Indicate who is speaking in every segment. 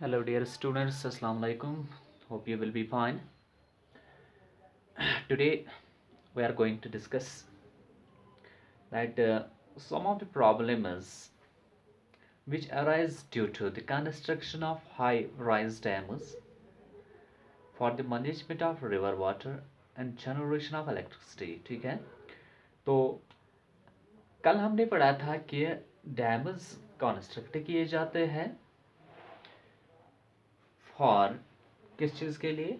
Speaker 1: Hello, dear students. Assalamu alaikum. Hope you will be fine. Today, we are going to discuss that some of the problems which arise due to the construction of high-rise dams for the management of river water and generation of electricity. ठीक है? तो कल हमने पढ़ा था कि dams construct किए जाते हैं फॉर किस चीज़ के लिए?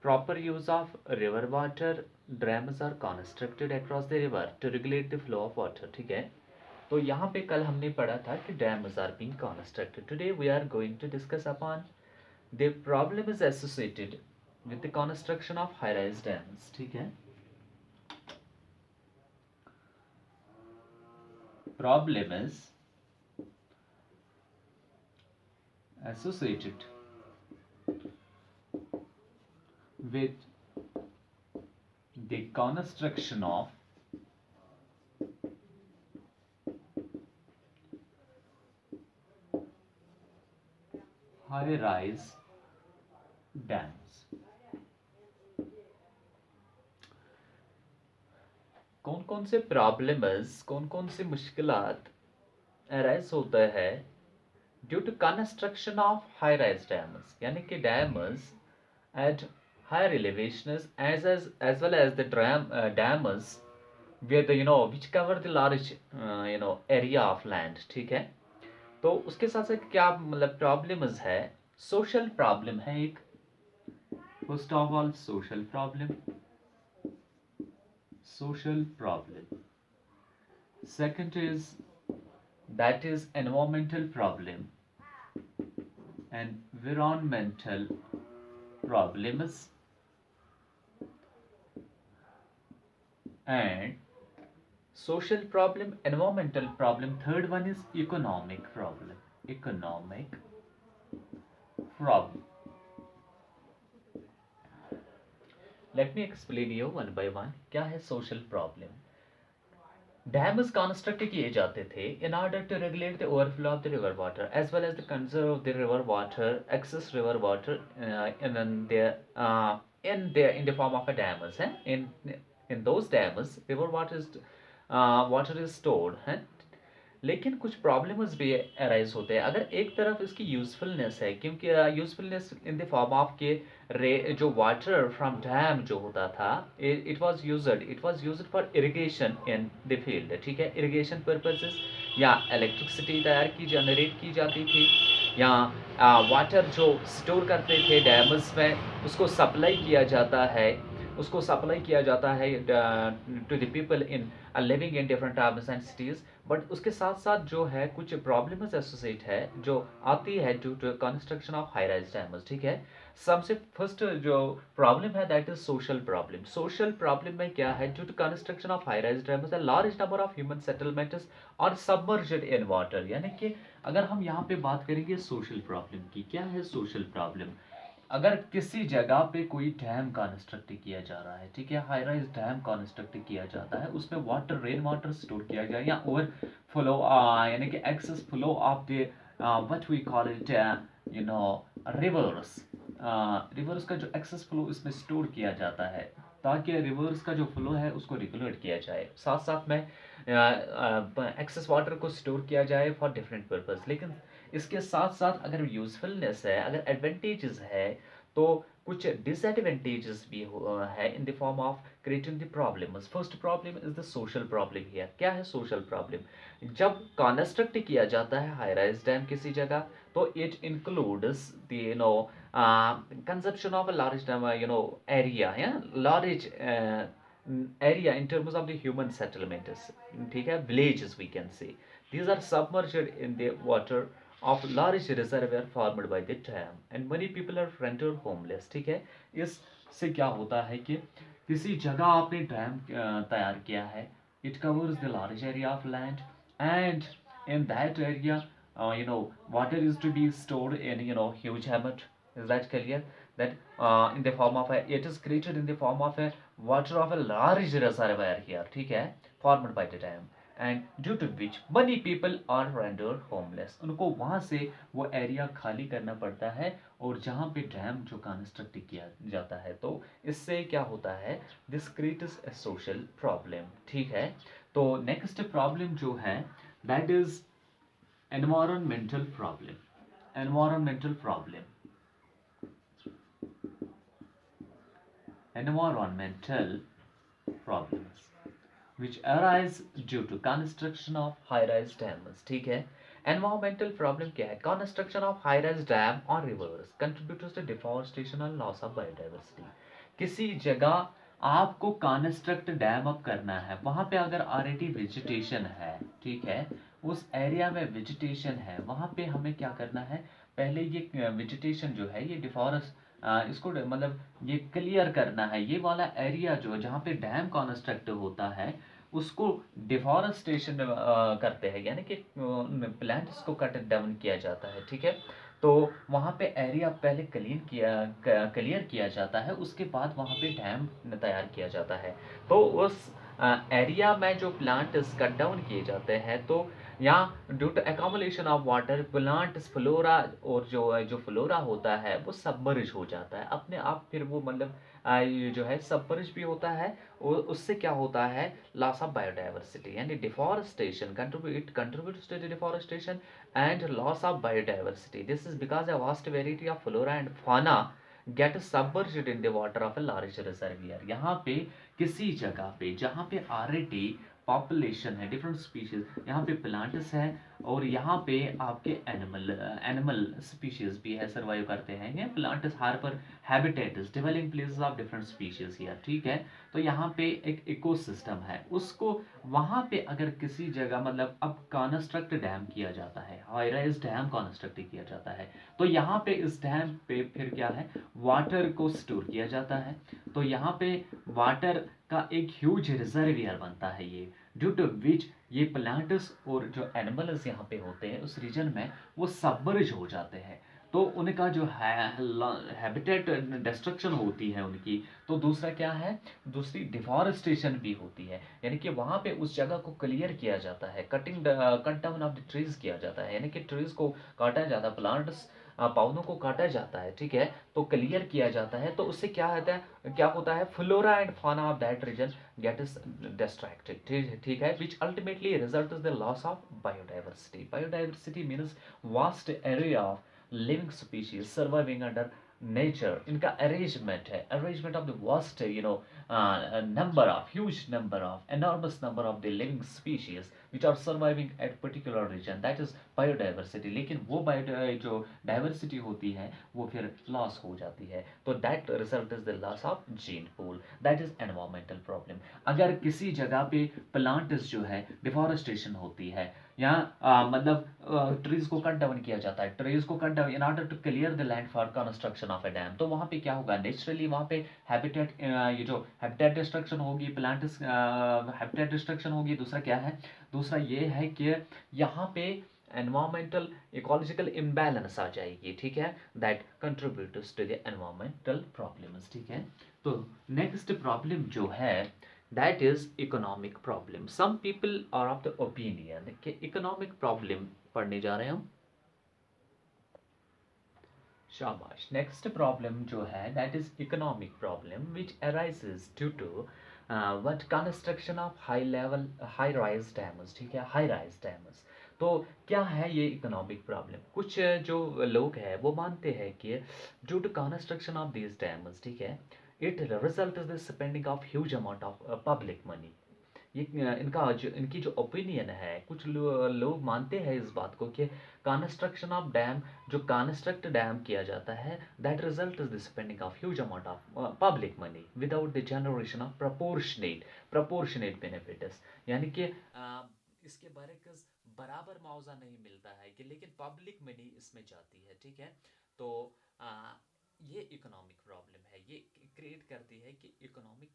Speaker 1: Proper use of river water, dams are constructed across the river to regulate the flow of water. ठीक है, तो यहाँ पे कल हमने पढ़ा था कि dams are being constructed. Today we are going to discuss upon the problems associated with the construction of high-rise dams. ठीक है, problems associated with the construction of high-rise dams. कौन कौन से प्रॉब्लम्स, कौन कौन से मुश्किलात अराइज होता है due to construction of high rise dams, यानी कि dams at higher elevations as well as the dams where the which cover the large area of land. ठीक है, तो उसके साथ साथ क्या मतलब प्रॉब्लम्स है? सोशल प्रॉब्लम है एक, first of all social problem, social problem. Second is that is environmental problem, environmental problems, and social problem, environmental problem. Third one is economic problem, economic problem. Let me explain you one by one क्या है social problem. Dams construct किए जाते थे in order to regulate the overflow of the river water as well as the conserve the river water, excess river water in the form of a dams. In those dams river water is stored है, लेकिन कुछ problems भी arise होते हैं. अगर एक तरफ इसकी यूजफुलनेस है, क्योंकि usefulness in the form of के जो वाटर फ्रॉम डैम जो होता था, it was used for irrigation in the field. ठीक है, इरिगेशन पर्पसेस या इलेक्ट्रिसिटी जनरेट की जाती थी, या वाटर जो स्टोर करते थे डैम्स में उसको सप्लाई किया जाता है to the people in living in different towns and cities. But उसके साथ साथ जो है कुछ प्रॉब्लम्स एसोसिएट है जो आती है due to construction of high rise dams. ठीक है, सबसे फर्स्ट जो प्रॉब्लम है that is social problem. Social problem में क्या है? Due to construction of high rise dams a large number of human settlements और सबमर्ज्ड इन वाटर. यानी कि अगर हम यहाँ पे बात करेंगे सोशल प्रॉब्लम की, क्या है सोशल प्रॉब्लम? अगर किसी जगह पे कोई डैम कंस्ट्रक्ट किया जा रहा है, ठीक है, हाई राइज डैम कंस्ट्रक्ट किया जाता है, उसमें वाटर रेन वाटर स्टोर किया जाए या ओवर फ्लो यानी कि excess flow of the what we call it rivers. Rivers का जो एक्सेस फ्लो इसमें स्टोर किया जाता है ताकि रिवर्स का जो फ्लो है उसको रेगुलेट किया जाए, साथ साथ में एक्सेस वाटर को स्टोर किया जाए फॉर डिफरेंट पर्पस. लेकिन इसके साथ साथ अगर यूजफुलनेस है, अगर एडवांटेजेस है, तो कुछ डिसएडवांटेजेस भी है in the form of creating the problems. First problem is the social problem here. क्या है सोशल प्रॉब्लम? जब कंस्ट्रक्ट किया जाता है हाई राइज डैम किसी जगह, तो it includes the consumption of a large area, large area in terms of the human settlements. ठीक है, villages we can say. These are submerged in the water of large reservoir formed by the dam and many people are rendered homeless. ठीक है, इससे क्या होता है कि किसी जगह आपने डैम तैयार किया है, it covers the large area of land, and in that area water is to be stored in huge amount. Is that clear? That in the form of it is created in the form of a water of a large reservoir here. ठीक है, formed by the dam, and due to which many people are rendered homeless। उनको वहाँ से वो area खाली करना पड़ता है और जहाँ पे डैम जो कंस्ट्रक्ट किया जाता है, तो इससे क्या होता है, this creates a social problem. ठीक है, तो नेक्स्ट प्रॉब्लम जो है that is environmental problem. Environmental problem, environmental problems which arise due to construction of high-rise dams। ठीक है, environmental problem क्या है, construction of high-rise dam on rivers contributes to deforestation and loss of biodiversity। किसी जगह आपको construct dam up करना है, वहां पे अगर ऑलरेडी वेजिटेशन है, ठीक है, उस एरिया में वेजिटेशन है, वहां पे हमें क्या करना है, पहले ये वेजिटेशन जो है ये डिफॉरेस्ट इसको मतलब ये क्लियर करना है, ये वाला एरिया जो जहाँ पे डैम कंस्ट्रक्ट होता है उसको डिफॉरेस्टेशन करते हैं, यानी कि प्लांट्स को कट डाउन किया जाता है। ठीक है, तो वहाँ पे एरिया पहले क्लियर किया जाता है, उसके बाद वहाँ पे डैम तैयार किया जाता है। तो उस एरिया में जो प्लांट्स कट डाउन किए जाते हैं, तो यहाँ due to accumulation of water plants flora और जो फ्लोरा होता है वो सबमर्ज हो जाता है अपने आप, फिर वो मतलब ये जो है सबमर्ज भी होता है, और उससे क्या होता है, लॉस ऑफ बायोडाइवर्सिटी, यानी deforestation contributes to the deforestation and loss of biodiversity। This is because a vast variety of flora and fauna get submerged in the water of a large reservoir। यहाँ पे किसी जगह पे जहाँ पे already population है, different species, यहाँ पे प्लांट्स है और यहाँ पे आपके एनिमल स्पीशीज भी है, सर्वाइव करते हैं। ये plants harbour habitats dwelling places of different species here. ठीक है, तो यहाँ पे एक इकोसिस्टम है, उसको वहाँ पे अगर किसी जगह मतलब अब कंस्ट्रक्ट डैम किया जाता है, हाई राइज डैम कंस्ट्रक्ट किया जाता है, तो यहाँ पे इस डैम पे फिर क्या है, वाटर को स्टोर किया जाता है। तो यहाँ पे वाटर का एक ह्यूज रिजर्वियर बनता है ये, ड्यू टू विच ये प्लांट्स और जो एनिमल्स यहाँ पे होते हैं उस रीजन में वो सबमर्ज हो जाते हैं, तो उनका जो है हैबिटेट डिस्ट्रक्शन होती है उनकी। तो दूसरा क्या है, दूसरी डिफॉरेस्टेशन भी होती है, यानी कि वहाँ पे उस जगह को क्लियर किया जाता है, cut down of the trees किया जाता है, यानी कि ट्रीज को काटा जाता है, प्लांट्स पौधों को काटा जाता है। ठीक है, तो क्लियर किया जाता है, तो उससे क्या होता है, flora and fauna of that region get is distracted. ठीक है, which ultimately result is the loss of biodiversity. Biodiversity means vast area of living species surviving under nature. इनका अरेंजमेंट है, arrangement of the vast number of huge number of enormous number of the living species which are surviving at particular region, that is biodiversity। लेकिन वो जो diversity होती है वो फिर loss हो जाती है, तो that result is the loss of gene pool, that is environmental problem. अगर किसी जगह पे प्लांट्स जो है डिफॉरेस्टेशन होती है, यहाँ मतलब ट्रीज को कट डाउन किया जाता है, ट्रीज को cut down in order to clear the land for construction of a dam, तो वहाँ पे क्या होगा, नेचुरली वहाँ पे हैबिटेट ये जो हैबिटेट डिस्ट्रक्शन होगी, प्लांट हैबिटेट डिस्ट्रक्शन होगी। दूसरा क्या है, दूसरा ये है कि यहाँ पे एनवायरमेंटल इकोलॉजिकल इम्बैलेंस आ जाएगी। ठीक है, that contributes to the environmental problems. ठीक है, तो नेक्स्ट प्रॉब्लम जो है that is economic problem. Some people are of the opinion कि इकोनॉमिक प्रॉब्लम पढ़ने जा रहे हैं। शाबाश, नेक्स्ट प्रॉब्लम जो है that is economic problem which arises due to what construction of high rise dams. ठीक है, हाई राइज डैम्स, तो क्या है ये इकोनॉमिक प्रॉब्लम। कुछ जो लोग हैं वो मानते हैं कि due to construction of these dams, ठीक है, it result is the spending of huge amount of public money. ये इनकी जो ओपिनियन है, कुछ लोग मानते हैं इस बात को कि कंस्ट्रक्शन ऑफ डैम, जो कंस्ट्रक्ट डैम किया जाता है, that result is the spending of huge amount of public money without the generation of proportionate benefits, यानी कि इसके बरक्स बराबर मुआवजा नहीं मिलता है कि, लेकिन पब्लिक मनी इसमें जाती है। ठीक है, तो ये इकोनॉमिक प्रॉब्लम है, ये क्रिएट करती है कि इकोनॉमिक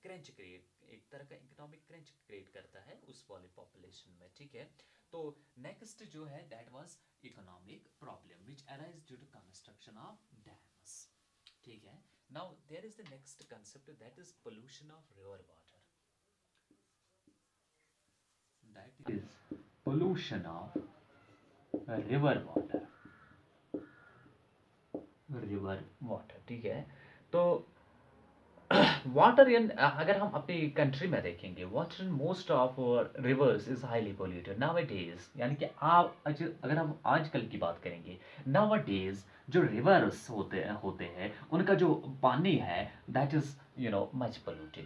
Speaker 1: क्रंच क्रिएट, एक तरह का इकोनॉमिक क्रंच क्रिएट करता है उस वाले पॉपुलेशन में। ठीक है, तो नेक्स्ट जो है that was economic problem which arise due to construction of dams. ठीक है, now there is the next concept that is pollution of river water. That is pollution of river water, river water, ठीक है। तो water in, अगर हम अपनी country में देखेंगे, water in most of reverse is highly polluted now days, यानी कि आप अगर हम आजकल की बात करेंगे, नाउ डेज जो रिवर्स होते हैं उनका जो पानी है दैट इज मच पोल्यूटेड।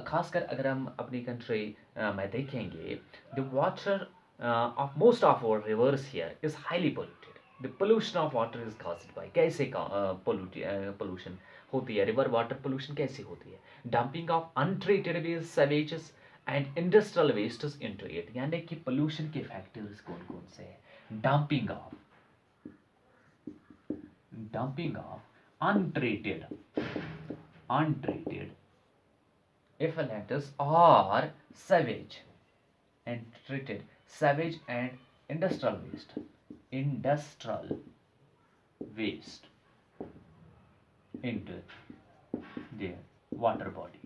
Speaker 1: खासकर अगर हम अपनी कंट्री में देखेंगे, the water of most of our rivers here is highly polluted. The pollution of water is caused by, कैसे पोल्यूशन होती है, रिवर वाटर पोल्यूशन कैसे होती है? Dumping of untreated waste, sewages and industrial wastes into it, यानी कि pollution के factors कौन कौन से हैं? Dumping of untreated effluents or sewage and treated sewage and industrial waste into their water body,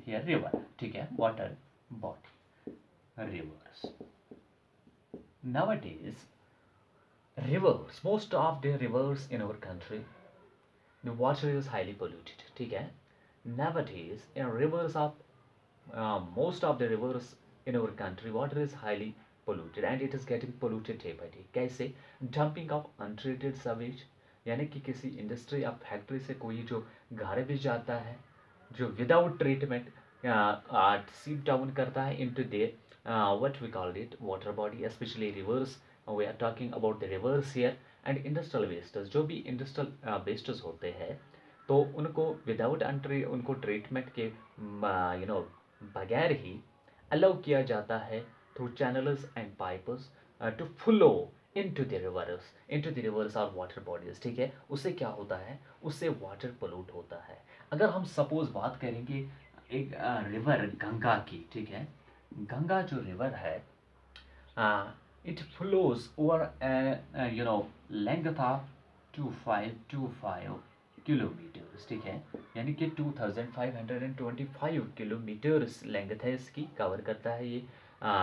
Speaker 1: here river, ठीक है, water body, rivers. Nowadays rivers, most of the rivers in our country, the water is highly polluted, ठीक है। Nowadays in rivers of most of the rivers in our country, water is highly polluted and it is getting polluted day by day. कैसे? Dumping of untreated sewage, यानी कि किसी industry या factory से कोई जो गार्बेज जाता है, जो विदाउट ट्रीटमेंट सीप डाउन करता है into the what we called it water body, specially rivers, we are talking about the rivers here, and industrial wastage, जो भी इंडस्ट्रियल वेस्टेज होते हैं तो उनको विदाउट उनको ट्रीटमेंट के बगैर ही अलाउ किया जाता है through channels and pipes to flow into the rivers और वाटर बॉडीज, ठीक है। उससे क्या होता है? उससे वाटर पोल्यूट होता है। अगर हम सपोज बात करेंगे एक रिवर गंगा की, ठीक है, गंगा जो रिवर है it flows over length of 2525 kilometres, ठीक है, यानी कि 2525 किलोमीटर्स लेंथ है इसकी, कवर करता है ये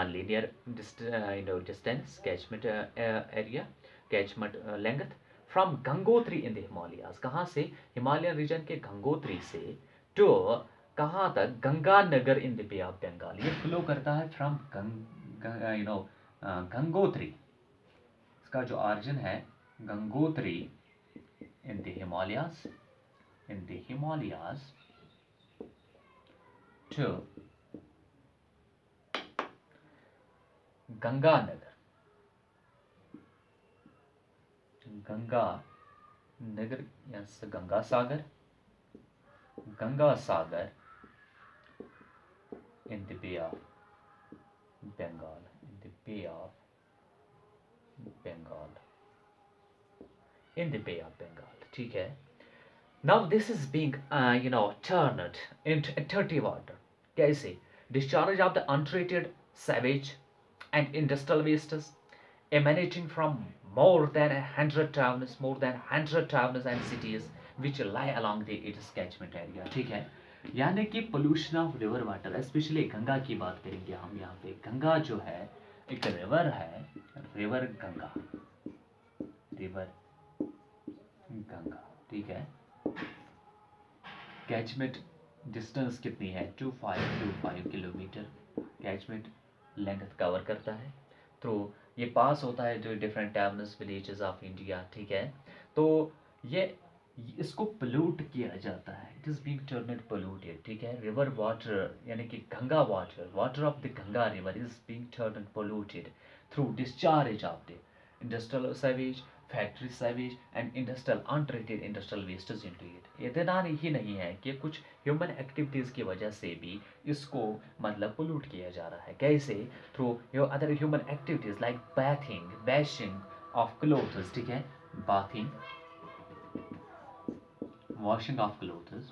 Speaker 1: linear distance, catchment area, catchment length from Gangotri in the Himalayas, कहाँ से? हिमालयन रीजन के गंगोत्री से टू कहाँ तक? Ganga Nagar in the bay of Bengal, ये फ्लो करता है फ्रॉम गंगोत्री, इसका जो ऑरिजिन है Gangotri in the Himalayas to Ganga Nagar, yes, Ganga Sagar in the Bay of Bengal, ठीक है। Now this is being turned into dirty water, कैसे? Discharge of the untreated sewage and industrial wastes emanating from more than 100 towns and cities which lie along its catchment area, ठीक है। यानी कि pollution of river water, specially Ganga की बात करेंगे हम यहाँ पे। गंगा जो है एक रिवर है, रिवर गंगा, ठीक है। कैचमेंट डिस्टेंस कितनी है? 2525 किलोमीटर कैचमेंट लेंथ कवर करता है। तो ये पास होता है जो different towns villages of India, ठीक है। तो ये इसको पोल्यूट किया जाता है, it is being turned polluted, ठीक है। रिवर वाटर यानी कि Ganga water of the Ganga river is being turned polluted through discharge of the industrial sewage, factory sewage and untreated industrial wastage into it. इतना ही नहीं है कि कुछ ह्यूमन एक्टिविटीज़ की वजह से भी इसको मतलब पोल्यूट किया जा रहा है। कैसे? Through other human activities like washing of clothes, ठीक है, washing of clothes,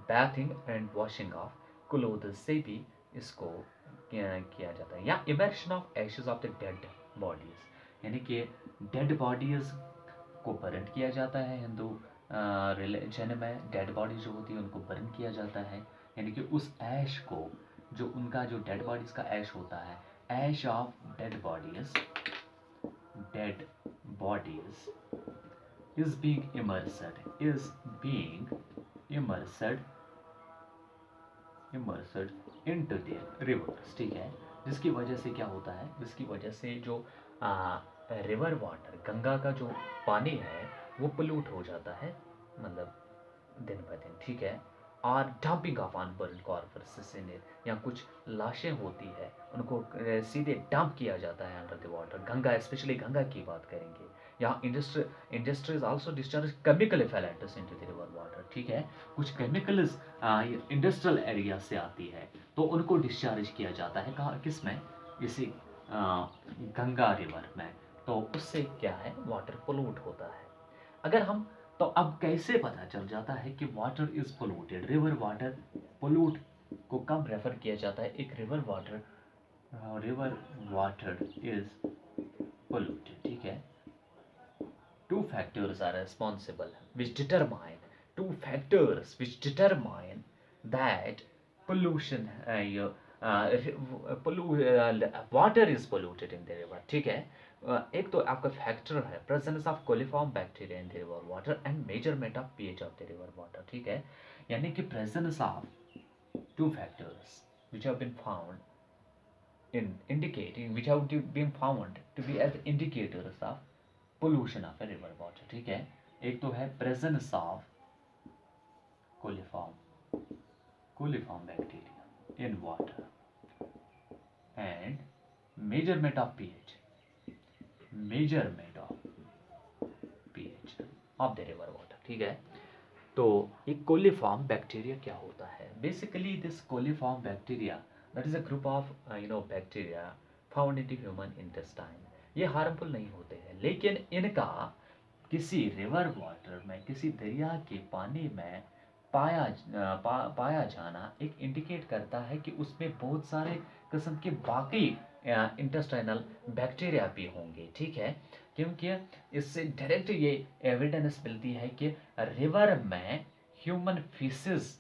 Speaker 1: bathing and washing of clothes से भी इसको किया जाता है। या immersion of ashes of the dead bodies, यानी कि डेड बॉडीज को बर्न किया जाता है। हिंदू रिलीजन में डेड बॉडी जो होती है उनको बर्न किया जाता है, यानी कि उस ऐश को, जो उनका जो डेड बॉडीज का ऐश होता है, ash of dead bodies is being immersed into their rivers, ठीक है। जिसकी वजह से क्या होता है, जिसकी वजह से जो रिवर वाटर, गंगा का जो पानी है वो पोल्यूट हो जाता है, मतलब दिन ब दिन, ठीक है। और dumping of unburned corpses in it, या कुछ लाशें होती है उनको सीधे डंप किया जाता है under the water. Ganga, specially Ganga की बात करेंगे। यहाँ industries also discharge chemical effects into the river water, ठीक है। कुछ केमिकल्स इंडस्ट्रियल एरिया से आती है तो उनको डिस्चार्ज किया जाता है, कहाँ, किस में, इसी गंगा रिवर में। तो उससे क्या है, वाटर पोल्यूट होता है। अगर हम, तो अब कैसे पता चल जाता है कि water is polluted, river water pollute को कब रेफर किया जाता है, एक रिवर वाटर इज पोल्यूटेड, ठीक है। two factors are responsible which determine two factors which determine that pollution water is polluted in the river, ठीक है। एक तो आपका फैक्टर है presence of coliform bacteria in the river water and measurement of pH of the river water, ठीक है। यानी कि presence of two factors which have been found in indicating which have been found to be as indicators of pollution of a river water, ठीक है। एक तो है presence of coliform bacteria in water and measurement of pH of the river water, ठीक है। तो एक coliform bacteria क्या होता है, basically this coliform bacteria that is a group of bacteria found in the human intestine. ये harmful नहीं होते हैं, लेकिन इनका किसी रिवर वाटर में, किसी दरिया के पानी में पाया जाना एक इंडिकेट करता है कि उसमें बहुत सारे किस्म के बाकी इंटेस्टाइनल बैक्टीरिया भी होंगे, ठीक है। क्योंकि इससे डायरेक्ट ये एविडेंस मिलती है कि रिवर में ह्यूमन फीसेस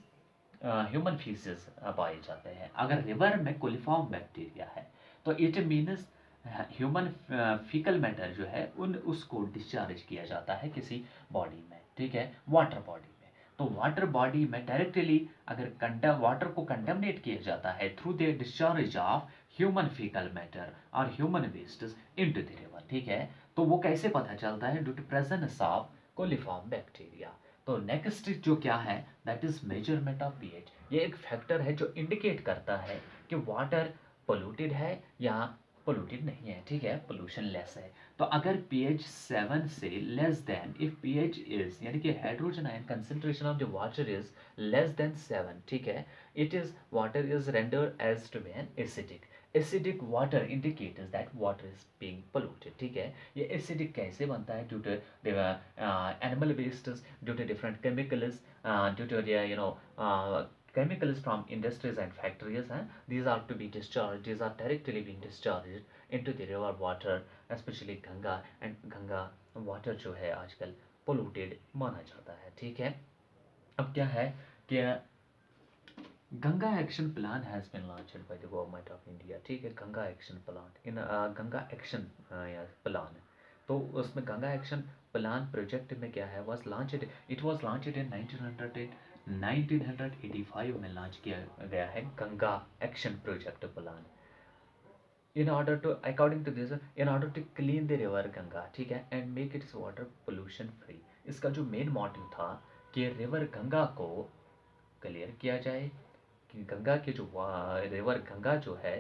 Speaker 1: पाए जाते हैं। अगर रिवर में कोलिफॉर्म बैक्टीरिया है तो it means human faecal matter जो है उसको डिस्चार्ज किया जाता है किसी बॉडी में, ठीक है, वाटर बॉडी में। तो वाटर बॉडी में डायरेक्टली अगर वाटर को कंटेमिनेट किया जाता है through the discharge of human faecal matter और human wastes into the river, ठीक है। तो वो कैसे पता चलता है, due to presence of coliform bacteria. तो नेक्स्ट जो क्या है, that is measurement of pH. ये एक फैक्टर है जो इंडिकेट करता है कि वाटर पोल्यूटेड है या पोल्यूटेड नहीं है, ठीक है, पोल्यूशन लेस है। तो अगर pH 7 से less than, if pH is, यानी कि hydrogen ion concentration of the water is less than 7, ठीक है, it is water is rendered as to be an acidic. Acidic water indicates that water is being polluted, ठीक है। ये acidic कैसे बनता है, due to animal wastes, due to different chemicals, due to chemicals from industries and factories, these are to be discharged, these are directly being discharged into the river water, especially Ganga, and Ganga water जो है आजकल polluted माना जाता है, ठीक है। अब क्या है कि Ganga action plan has been launched by the government of India, ठीक है। Ganga action plan in Ganga action plan, तो उसमें गंगा एक्शन प्लान प्रोजेक्ट में क्या है, इट वाज लॉन्च्ड इन 1985 में लॉन्च किया गया है Ganga action project plan. In order to, according to this, in order to clean the river Ganga, ठीक है, and make its water pollution free. इसका जो मेन मोटिव था कि रिवर गंगा को क्लियर किया जाए, कि गंगा के जो रिवर गंगा जो है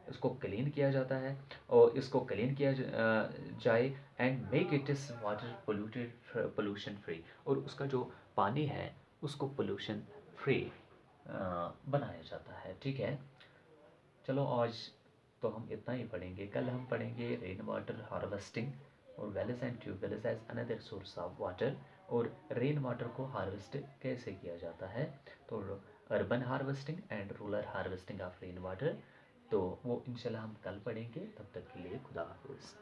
Speaker 1: उसको क्लीन किया जाता है, और इसको क्लीन किया जाए एंड मेक इट इस वाटर पोल्यूशन फ्री, और उसका जो पानी है उसको पोल्यूशन फ्री बनाया जाता है, ठीक है। चलो आज तो हम इतना ही पढ़ेंगे, कल हम पढ़ेंगे रेन वाटर हार्वेस्टिंग और wells and tubewells as another source of water, और रेन वाटर को हार्वेस्ट कैसे किया जाता है, तो urban harvesting and rural harvesting of rain water, तो वो इंशाल्लाह हम कल पढ़ेंगे। तब तक के लिए खुदा हाफिज़।